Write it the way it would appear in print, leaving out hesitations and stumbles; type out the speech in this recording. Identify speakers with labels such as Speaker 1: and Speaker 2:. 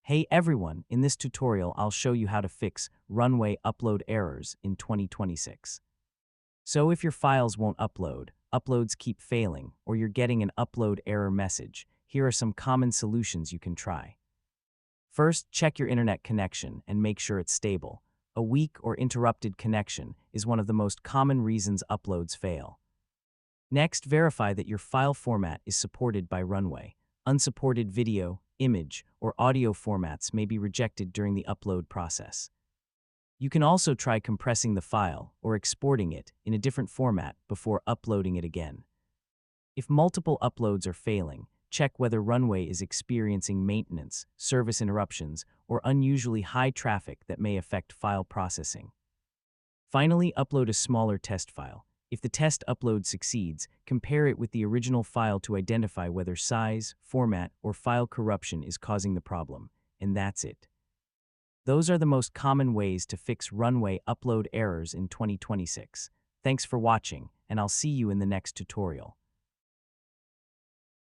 Speaker 1: Hey everyone, in this tutorial I'll show you how to fix Runway upload errors in 2026. So if your files won't upload, uploads keep failing, or you're getting an upload error message, here are some common solutions you can try. First, check your internet connection and make sure it's stable. A weak or interrupted connection is one of the most common reasons uploads fail. Next, verify that your file format is supported by Runway. Unsupported video, image, or audio formats may be rejected during the upload process. You can also try compressing the file or exporting it in a different format before uploading it again. If multiple uploads are failing, check whether Runway is experiencing maintenance, service interruptions, or unusually high traffic that may affect file processing. Finally, upload a smaller test file. If the test upload succeeds, compare it with the original file to identify whether size, format, or file corruption is causing the problem, and that's it. Those are the most common ways to fix Runway upload errors in 2026. Thanks for watching, and I'll see you in the next tutorial.